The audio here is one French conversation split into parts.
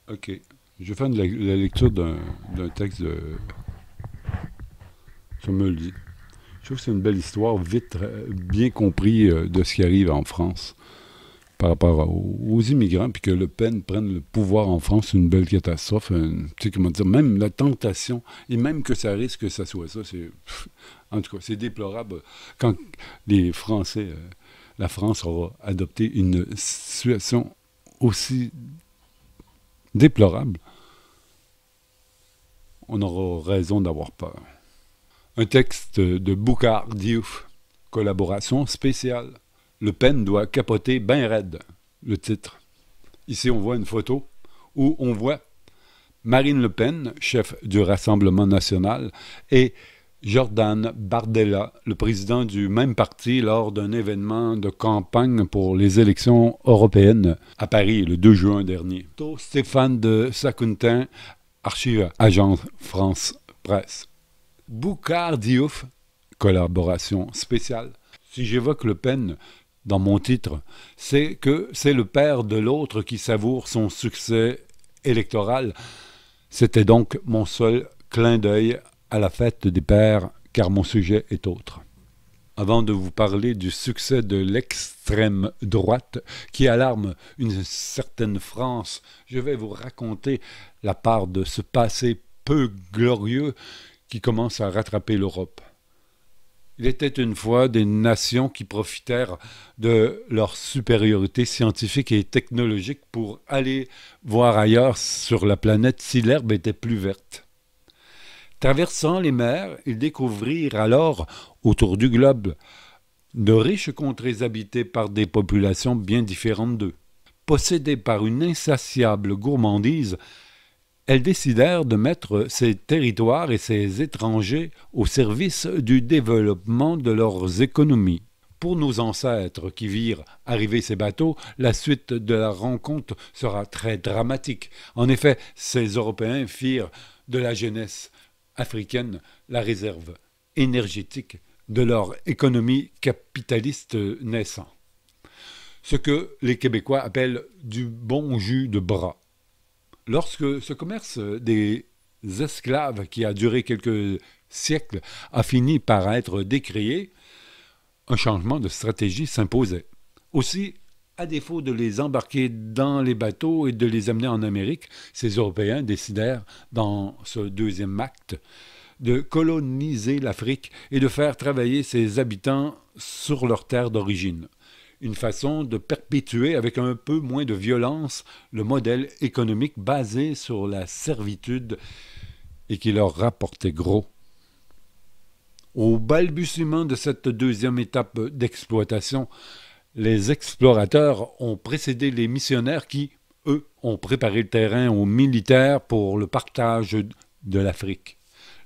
OK. Je vais faire la lecture d'un texte de Samuel Lee. Je trouve que c'est une belle histoire, vite, bien compris de ce qui arrive en France par rapport aux immigrants, puis que Le Pen prenne le pouvoir en France, c'est une belle catastrophe. Tu sais comment dire, même la tentation, et même que ça risque que ça soit ça, c'est, en tout cas, c'est déplorable quand les Français, la France aura adopté une situation aussi déplorable, on aura raison d'avoir peur. Un texte de Boukhar Diouf, collaboration spéciale. Le Pen doit capoter ben raide, le titre. Ici, on voit une photo où on voit Marine Le Pen, chef du Rassemblement national, et Jordan Bardella, le président du même parti, lors d'un événement de campagne pour les élections européennes à Paris le 2 juin dernier. Stéphane de Sacountin, archive agence France Presse. Boukhar Diouf, collaboration spéciale. Si j'évoque Le Pen dans mon titre, c'est que c'est le père de l'autre qui savoure son succès électoral. C'était donc mon seul clin d'œil à la fête des pères, car mon sujet est autre. Avant de vous parler du succès de l'extrême droite qui alarme une certaine France, je vais vous raconter la part de ce passé peu glorieux qui commence à rattraper l'Europe. Il était une fois des nations qui profitèrent de leur supériorité scientifique et technologique pour aller voir ailleurs sur la planète si l'herbe était plus verte. Traversant les mers, ils découvrirent alors, autour du globe, de riches contrées habitées par des populations bien différentes d'eux. Possédées par une insatiable gourmandise, elles décidèrent de mettre ces territoires et ces étrangers au service du développement de leurs économies. Pour nos ancêtres qui virent arriver ces bateaux, la suite de la rencontre sera très dramatique. En effet, ces Européens firent de la jeunesse africaine la réserve énergétique de leur économie capitaliste naissant. Ce que les Québécois appellent du bon jus de bras. Lorsque ce commerce des esclaves, qui a duré quelques siècles, a fini par être décrié, un changement de stratégie s'imposait. Aussi, à défaut de les embarquer dans les bateaux et de les amener en Amérique, ces Européens décidèrent, dans ce deuxième acte, de coloniser l'Afrique et de faire travailler ses habitants sur leur terre d'origine. Une façon de perpétuer avec un peu moins de violence le modèle économique basé sur la servitude et qui leur rapportait gros. Au balbutiement de cette deuxième étape d'exploitation, les explorateurs ont précédé les missionnaires qui, eux, ont préparé le terrain aux militaires pour le partage de l'Afrique.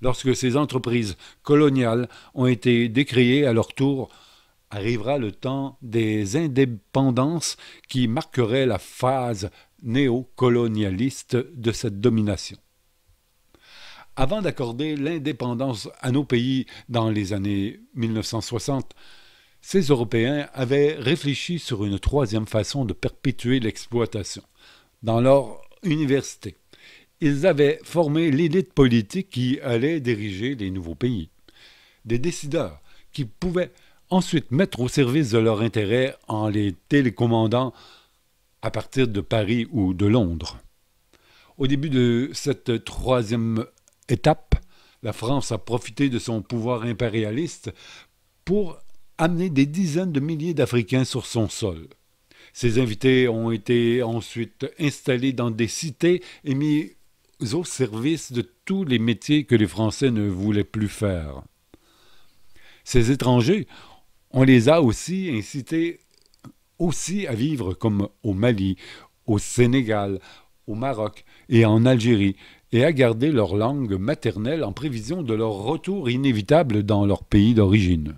Lorsque ces entreprises coloniales ont été décriées à leur tour, arrivera le temps des indépendances qui marquerait la phase néocolonialiste de cette domination. Avant d'accorder l'indépendance à nos pays dans les années 1960, ces Européens avaient réfléchi sur une troisième façon de perpétuer l'exploitation. Dans leur université, ils avaient formé l'élite politique qui allait diriger les nouveaux pays. Des décideurs qui pouvaient ensuite mettre au service de leur intérêt en les télécommandant à partir de Paris ou de Londres. Au début de cette troisième étape, la France a profité de son pouvoir impérialiste pour amener des dizaines de milliers d'Africains sur son sol. Ces invités ont été ensuite installés dans des cités et mis au service de tous les métiers que les Français ne voulaient plus faire. Ces étrangers, on les a aussi incités à vivre comme au Mali, au Sénégal, au Maroc et en Algérie, et à garder leur langue maternelle en prévision de leur retour inévitable dans leur pays d'origine.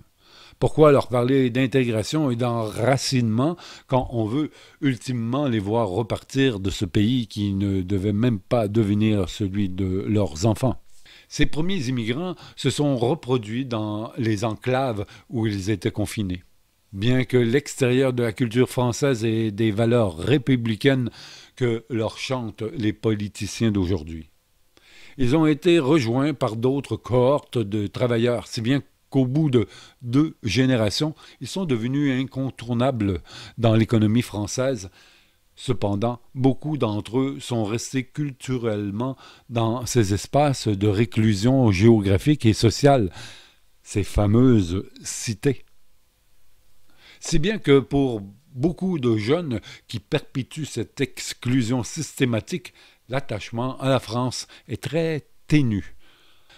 Pourquoi leur parler d'intégration et d'enracinement quand on veut ultimement les voir repartir de ce pays qui ne devait même pas devenir celui de leurs enfants? Ces premiers immigrants se sont reproduits dans les enclaves où ils étaient confinés. bien que l'extérieur de la culture française ait des valeurs républicaines que leur chantent les politiciens d'aujourd'hui. Ils ont été rejoints par d'autres cohortes de travailleurs, si bien qu'au bout de 2 générations, ils sont devenus incontournables dans l'économie française. Cependant, beaucoup d'entre eux sont restés culturellement dans ces espaces de réclusion géographique et sociale, ces fameuses cités. Si bien que pour beaucoup de jeunes qui perpétuent cette exclusion systématique, l'attachement à la France est très ténu.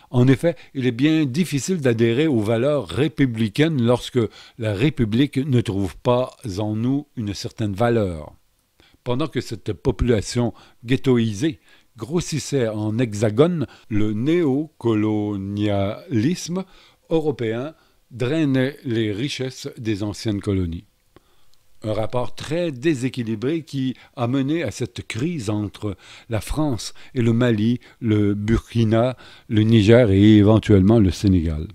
En effet, il est bien difficile d'adhérer aux valeurs républicaines lorsque la République ne trouve pas en nous une certaine valeur. Pendant que cette population ghettoisée grossissait en hexagone, le néocolonialisme européen drainait les richesses des anciennes colonies. Un rapport très déséquilibré qui a mené à cette crise entre la France et le Mali, le Burkina, le Niger et éventuellement le Sénégal.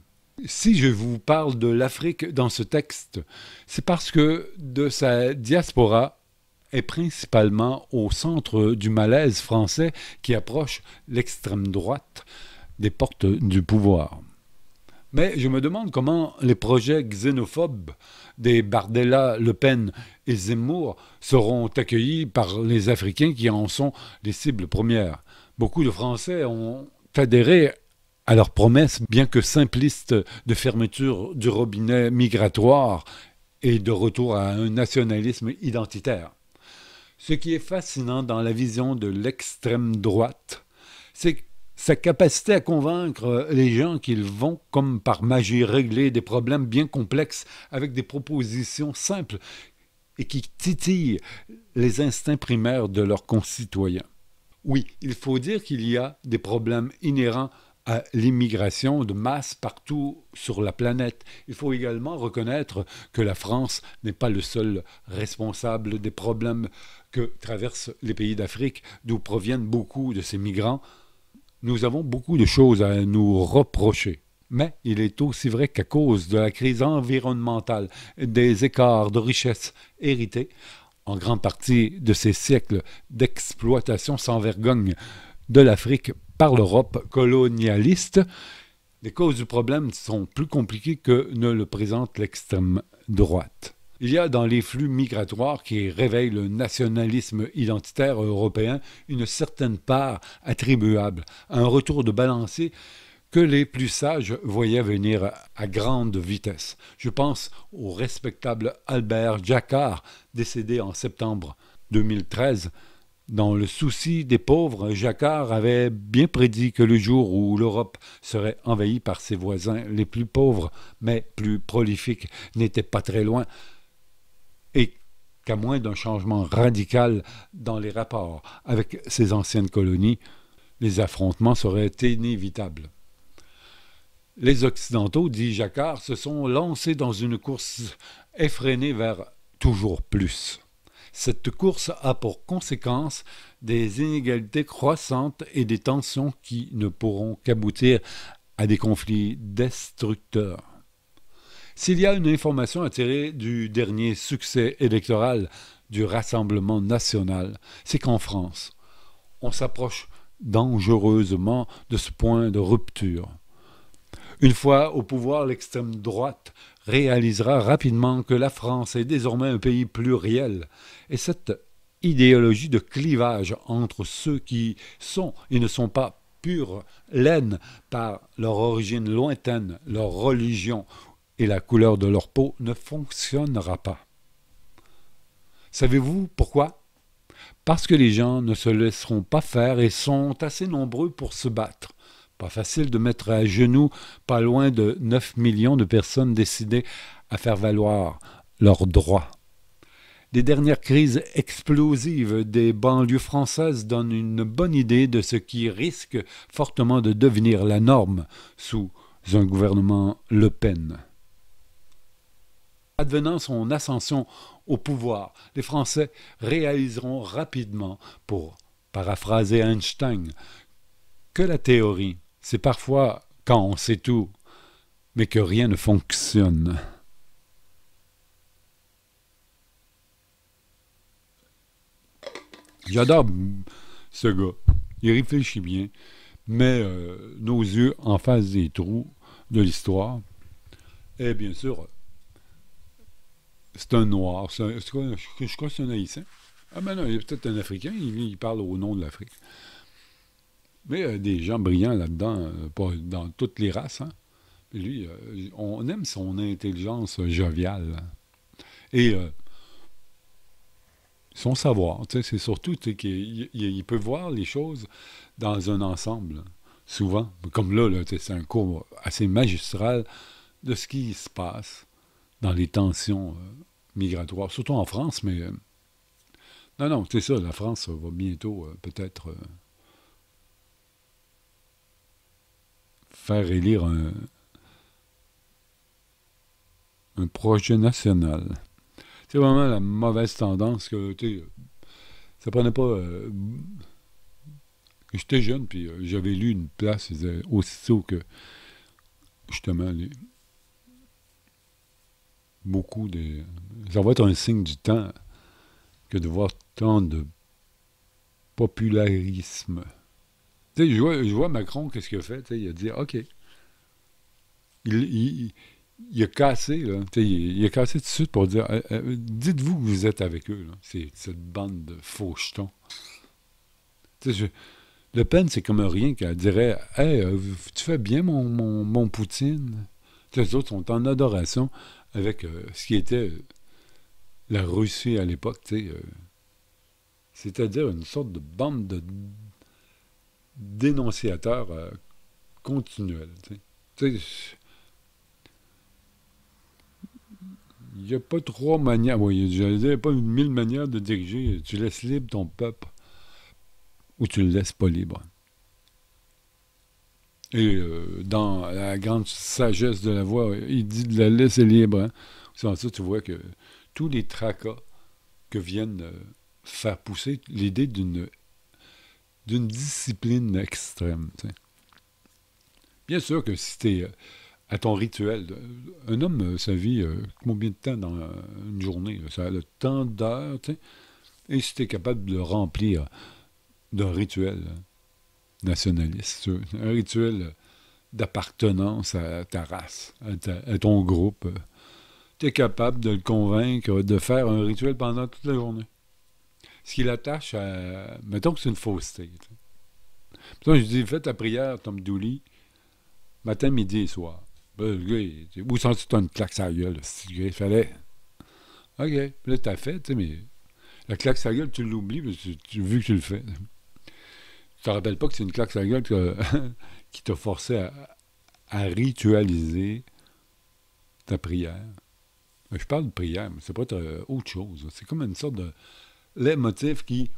Si je vous parle de l'Afrique dans ce texte, c'est parce que de sa diaspora est principalement au centre du malaise français qui approche l'extrême droite des portes du pouvoir. Mais je me demande comment les projets xénophobes des Bardella, Le Pen et Zemmour seront accueillis par les Africains qui en sont les cibles premières. Beaucoup de Français ont adhéré à leurs promesses, bien que simplistes, de fermeture du robinet migratoire et de retour à un nationalisme identitaire. Ce qui est fascinant dans la vision de l'extrême droite, c'est sa capacité à convaincre les gens qu'ils vont, comme par magie, régler des problèmes bien complexes avec des propositions simples et qui titillent les instincts primaires de leurs concitoyens. Oui, il faut dire qu'il y a des problèmes inhérents à l'immigration de masse partout sur la planète. Il faut également reconnaître que la France n'est pas le seul responsable des problèmes que traversent les pays d'Afrique, d'où proviennent beaucoup de ces migrants. Nous avons beaucoup de choses à nous reprocher. Mais il est aussi vrai qu'à cause de la crise environnementale, des écarts de richesse hérités, en grande partie de ces siècles d'exploitation sans vergogne de l'Afrique par l'Europe colonialiste, les causes du problème sont plus compliquées que ne le présente l'extrême droite. Il y a dans les flux migratoires qui réveillent le nationalisme identitaire européen une certaine part attribuable à un retour de balancier que les plus sages voyaient venir à grande vitesse. Je pense au respectable Albert Jacquard, décédé en septembre 2013. Dans le souci des pauvres, Jacquard avait bien prédit que le jour où l'Europe serait envahie par ses voisins les plus pauvres, mais plus prolifiques, n'était pas très loin, et qu'à moins d'un changement radical dans les rapports avec ces anciennes colonies, les affrontements seraient inévitables. Les Occidentaux, dit Jacquard, se sont lancés dans une course effrénée vers toujours plus. Cette course a pour conséquence des inégalités croissantes et des tensions qui ne pourront qu'aboutir à des conflits destructeurs. S'il y a une information à tirer du dernier succès électoral du Rassemblement national, c'est qu'en France, on s'approche dangereusement de ce point de rupture. Une fois au pouvoir, l'extrême droite réalisera rapidement que la France est désormais un pays pluriel. Et cette idéologie de clivage entre ceux qui sont et ne sont pas pure laine par leur origine lointaine, leur religion et la couleur de leur peau ne fonctionnera pas. Savez-vous pourquoi? Parce que les gens ne se laisseront pas faire et sont assez nombreux pour se battre. Pas facile de mettre à genoux pas loin de 9 millions de personnes décidées à faire valoir leurs droits. Les dernières crises explosives des banlieues françaises donnent une bonne idée de ce qui risque fortement de devenir la norme sous un gouvernement Le Pen. Advenant son ascension au pouvoir, les Français réaliseront rapidement, pour paraphraser Einstein, que la théorie, c'est parfois quand on sait tout, mais que rien ne fonctionne. J'adore ce gars. Il réfléchit bien, met nos yeux en face des trous de l'histoire. Et bien sûr, c'est un noir. Je crois que c'est un haïtien. Ah ben non, il est peut-être un Africain, il parle au nom de l'Afrique. Mais il y a des gens brillants là-dedans, pas dans toutes les races. Hein. Et lui, on aime son intelligence joviale. Et son savoir, c'est surtout qu'il peut voir les choses dans un ensemble, souvent. Comme là c'est un cours assez magistral de ce qui se passe dans les tensions migratoires, surtout en France, mais non, non, c'est ça, la France va bientôt peut-être faire élire un projet national. C'est vraiment la mauvaise tendance que, ça prenait pas... j'étais jeune, puis j'avais lu une place, aussitôt que, justement, beaucoup de... Ça va être un signe du temps que de voir tant de popularisme. Tu sais, je vois Macron, qu'est-ce qu'il a fait? Il a dit, OK. Il, il a cassé, là. Il a cassé tout de suite pour dire, dites-vous que vous êtes avec eux, là. C'est cette bande de faux jetons. Le Pen, c'est comme rien qu'elle dirait, hey, tu fais bien mon Poutine. Les autres sont en adoration avec ce qui était la Russie à l'époque, c'est-à-dire une sorte de bande de dénonciateurs continuels. Il n'y a pas trois manières, oui, je n'avais pas 1000 manières de diriger. Tu laisses libre ton peuple ou tu le laisses pas libre. Et dans la grande sagesse de la voix, il dit de la laisser libre. Hein. Sans ça, tu vois que tous les tracas que viennent faire pousser l'idée d'une discipline extrême. T'sais. Bien sûr que si tu es à ton rituel, un homme, sa vie, combien de temps dans une journée? Ça a le temps d'heures, et si tu es capable de le remplir d'un rituel nationaliste, un rituel d'appartenance à ta race, à ton groupe, tu es capable de le convaincre de faire un rituel pendant toute la journée. Ce qui l'attache à... Mettons que c'est une fausseté. Mettons, je dis, fais ta prière, Tom Dooley, matin, midi et soir. Ben, le gars, où sens-tu que tu as une claque sur la gueule? Il fallait... OK. Puis là, t'as fait, mais la claque sur la gueule, tu l'oublies, parce que vu que tu le fais. Tu te rappelles pas que c'est une claque sur la gueule qui t'a forcé à ritualiser ta prière. Je parle de prière, mais c'est pas autre chose. C'est comme une sorte de leitmotiv qui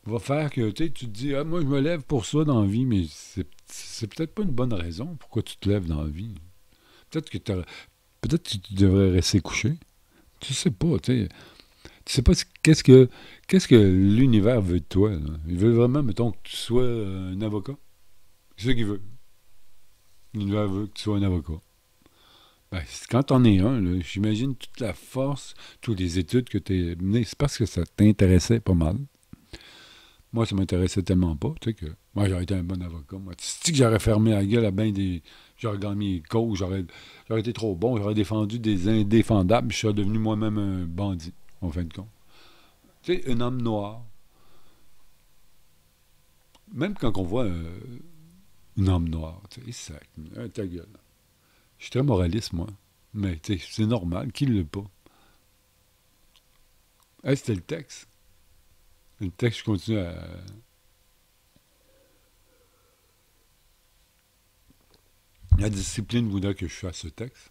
va faire que tu te dis, ah, moi je me lève pour ça dans la vie, mais c'est peut-être pas une bonne raison pourquoi tu te lèves dans la vie. Peut-être que tu devrais rester couché. Tu sais pas, tu sais pas qu'est-ce que l'univers veut de toi. Là. Il veut vraiment, mettons, que tu sois un avocat. C'est ce qu'il veut. L'univers veut que tu sois un avocat. Ben, quand t'en es un, là, j'imagine toute la force, toutes les études que tu as menées, c'est parce que ça t'intéressait pas mal. Moi, ça m'intéressait tellement pas, tu sais, que moi, j'aurais été un bon avocat. Moi, tu sais que j'aurais fermé la gueule à bien des... J'aurais gagné les causes, j'aurais été trop bon, j'aurais défendu des indéfendables, je serais devenu moi-même un bandit, en fin de compte. Tu sais, un homme noir. Même quand on voit un homme noir, tu sais, ta gueule. Je suis très moraliste, moi. Mais, tu sais, c'est normal, qui ne l'est pas? Hey, c'était le texte. Le texte, je continue à... La discipline voudrait que je fasse ce texte,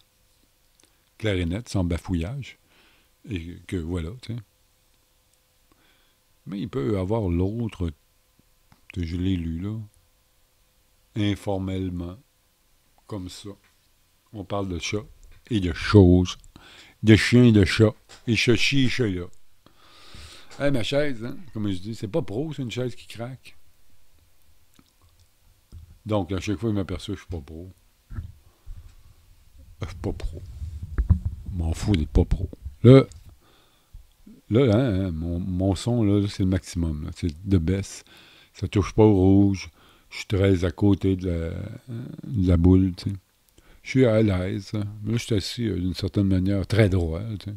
clair et net, sans bafouillage, et que voilà, tu sais. Mais il peut y avoir l'autre, que je l'ai lu là, informellement, comme ça. On parle de chat et de choses, de chien et de chat, et chat-ci et chat-là. Hey, ma chaise, hein, comme je dis, c'est pas pro, c'est une chaise qui craque. Donc, à chaque fois, il m'aperçoit que je suis pas pro. Je suis pas pro. M'en fous d'être pas pro. Là, Là, hein, mon son, là, c'est le maximum. Là. C'est de baisse. Ça touche pas au rouge. Je suis très à côté de la boule, tu sais. Je suis à l'aise. Hein. Là, je suis assis d'une certaine manière très droit. Tu sais.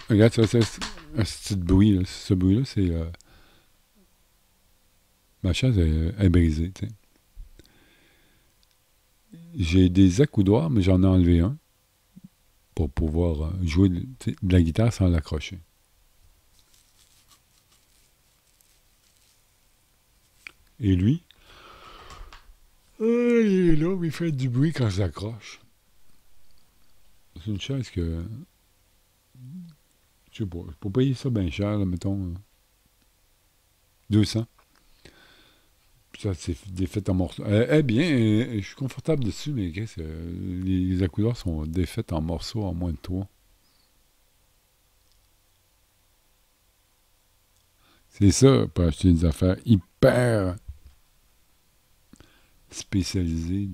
Regarde, ça, c'est un petit bruit. Là. Ce bruit-là, c'est... ma chaise est brisée, tu sais. J'ai des accoudoirs, mais j'en ai enlevé un pour pouvoir jouer de la guitare sans l'accrocher. Et lui, il est là, mais il fait du bruit quand je l'accroche. C'est une chaise que, je sais pas, pour payer ça bien cher, là, mettons, 200. Puis ça, c'est défait en morceaux. Eh bien, je suis confortable dessus, mais qu'est-ce que les accoudoirs sont défaits en morceaux en moins de 3. C'est ça, pour acheter des affaires hyper spécialisées.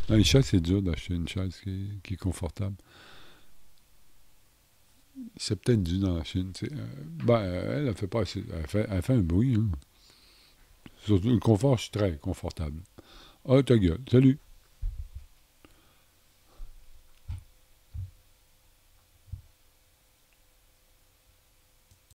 Dans les chaises, c'est dur d'acheter une chaise qui est confortable. C'est peut-être dû dans la Chine. Tu sais. Elle fait pas assez. Elle fait un bruit. Hein. Surtout le confort, je suis très confortable. Ah, ta gueule. Salut.